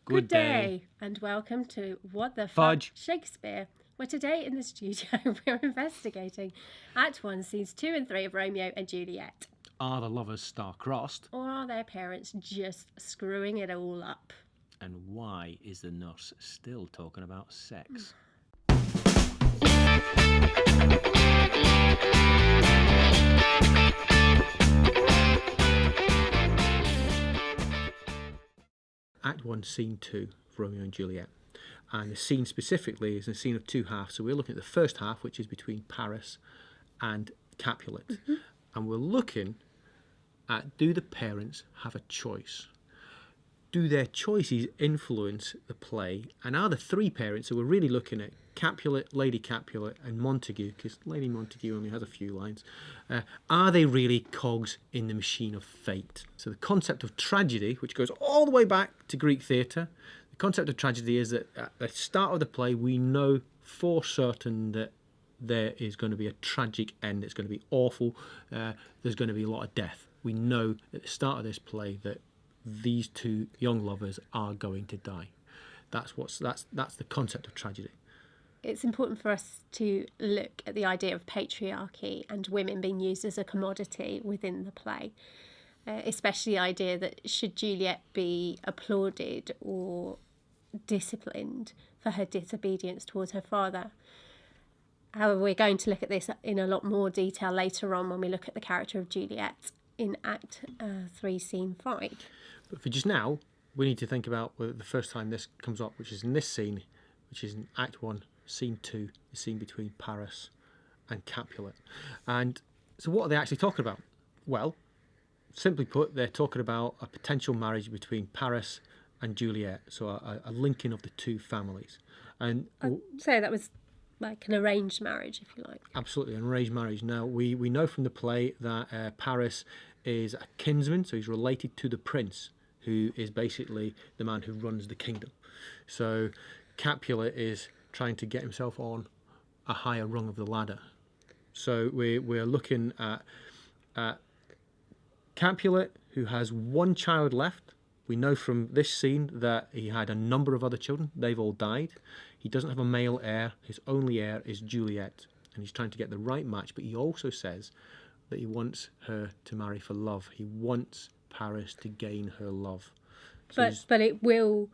Good day, and welcome to What the Fudge Shakespeare, where today in the studio we're investigating Act 1, Scenes 2 and 3 of Romeo and Juliet. Are the lovers star-crossed? Or are their parents just screwing it all up? And why is the nurse still talking about sex? Act 1, Scene 2 of Romeo and Juliet. And the scene specifically is a scene of two halves. So we're looking at the first half, which is between Paris and Capulet. Mm-hmm. And we're looking at, do the parents have a choice? Do their choices influence the play? And are the three parents, so we're really looking at Capulet, Lady Capulet and Montague, because Lady Montague only has a few lines, are they really cogs in the machine of fate? So the concept of tragedy, which goes all the way back to Greek theatre, the concept of tragedy is that at the start of the play we know for certain that there is going to be a tragic end. It's going to be awful. There's going to be a lot of death. We know at the start of this play that these two young lovers are going to die. That's the concept of tragedy. It's important for us to look at the idea of patriarchy and women being used as a commodity within the play, especially the idea that should Juliet be applauded or disciplined for her disobedience towards her father. However, we're going to look at this in a lot more detail later on when we look at the character of Juliet in Act 3, Scene 5. But for just now, we need to think about the first time this comes up, which is in this scene, which is in Act 1, Scene 2, the scene between Paris and Capulet. And so what are they actually talking about? Well, simply put, they're talking about a potential marriage between Paris and Juliet, so a linking of the two families. And I'd say that was like an arranged marriage, if you like. Absolutely, an arranged marriage. Now, we know from the play that Paris is a kinsman, so he's related to the prince, who is basically the man who runs the kingdom. So Capulet is trying to get himself on a higher rung of the ladder. So we're looking at Capulet, who has one child left. We know from this scene that he had a number of other children. They've all died. He doesn't have a male heir. His only heir is Juliet, and he's trying to get the right match. But he also says that he wants her to marry for love. He wants Paris to gain her love. So but it will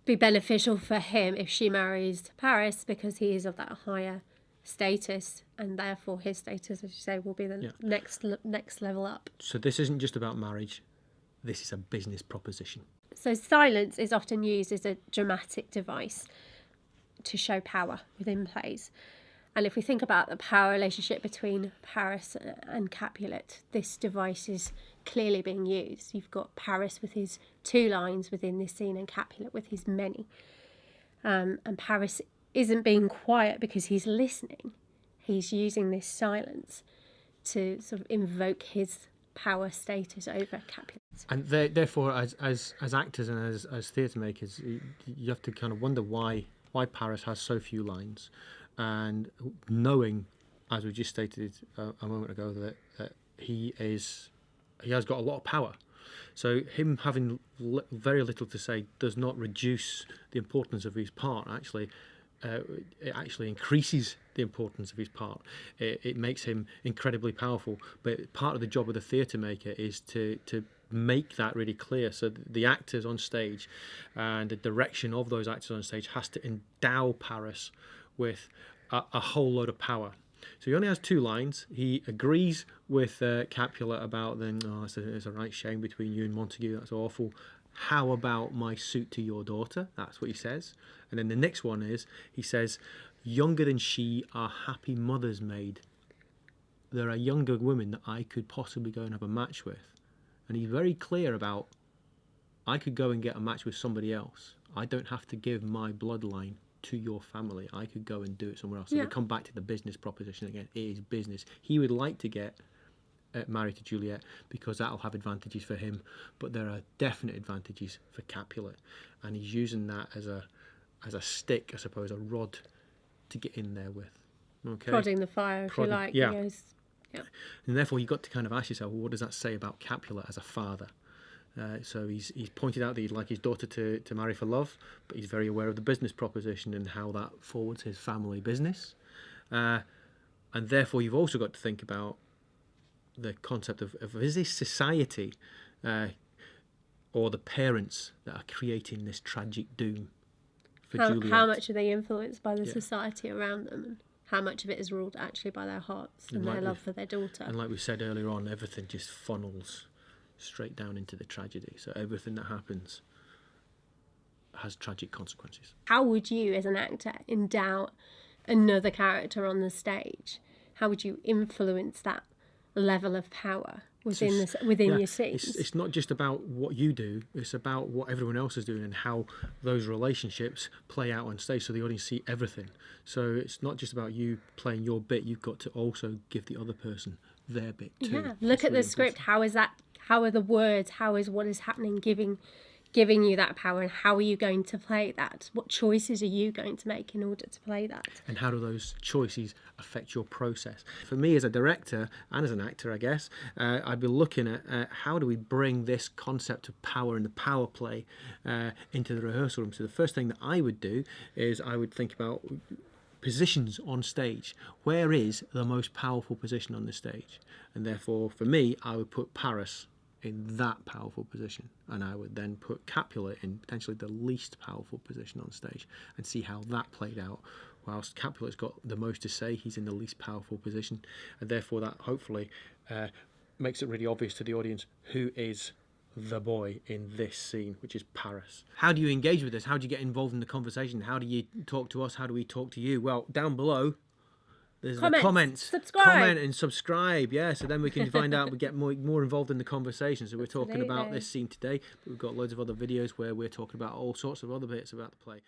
be beneficial for him if she marries Paris because he is of that higher status, and therefore his status, as you say, will be the next level up. So this isn't just about marriage. This is a business proposition. So silence is often used as a dramatic device to show power within plays. And if we think about the power relationship between Paris and Capulet, this device is clearly being used. You've got Paris with his 2 lines within this scene and Capulet with his many. And Paris isn't being quiet because he's listening. He's using this silence to sort of invoke his power status over Capulet. And therefore, as actors and as theatre makers, you have to kind of wonder why Paris has so few lines. And knowing, as we just stated a moment ago, that he has got a lot of power. So him having very little to say does not reduce the importance of his part. Actually, it actually increases the importance of his part. It makes him incredibly powerful. But part of the job of the theatre maker is to make that really clear. So the actors on stage and the direction of those actors on stage has to endow Paris with a whole load of power. So he only has 2 lines. He agrees with Capulet about then, it's a right shame between you and Montague, that's awful. How about my suit to your daughter? That's what he says. And then the next one is, he says, younger than she are happy mothers made. There are younger women that I could possibly go and have a match with. And he's very clear about, I could go and get a match with somebody else. I don't have to give my bloodline to your family. I could go and do it somewhere else. So we come back to the business proposition again. It is business. He would like to get married to Juliet because that'll have advantages for him, but there are definite advantages for Capulet, and he's using that as a stick, I suppose, a rod to get in there with. Okay, prodding the fire, if you like. Yeah. And therefore you've got to kind of ask yourself, well, what does that say about Capulet as a father? So he's pointed out that he'd like his daughter to marry for love, but he's very aware of the business proposition and how that forwards his family business. And therefore, you've also got to think about the concept of is this society or the parents that are creating this tragic doom for Juliet? How much are they influenced by the society around them, and how much of it is ruled actually by their hearts and their love for their daughter? And like we said earlier on, everything just funnels straight down into the tragedy. So everything that happens has tragic consequences. How would you, as an actor, endow another character on the stage? How would you influence that level of power within your scenes? It's not just about what you do, it's about what everyone else is doing and how those relationships play out on stage so the audience see everything. So it's not just about you playing your bit, you've got to also give the other person their bit too. Yeah, look at the script. How are the words, how is what is happening giving you that power, and how are you going to play that? What choices are you going to make in order to play that? And how do those choices affect your process? For me as a director and as an actor, I guess, I'd be looking at how do we bring this concept of power and the power play into the rehearsal room. So the first thing that I would do is I would think about positions on stage. Where is the most powerful position on the stage? And therefore, for me, I would put Paris in that powerful position, and I would then put Capulet in potentially the least powerful position on stage and see how that played out. Whilst Capulet's got the most to say, he's in the least powerful position, and therefore that hopefully makes it really obvious to the audience who is the boy in this scene, which is Paris. How do you engage with this? How do you get involved in the conversation? How do you talk to us? How do we talk to you? Well, down below there's the comments, subscribe. Comment and subscribe, yeah. So then we can find out, we get more involved in the conversation. So we're talking about this scene today, but we've got loads of other videos where we're talking about all sorts of other bits about the play.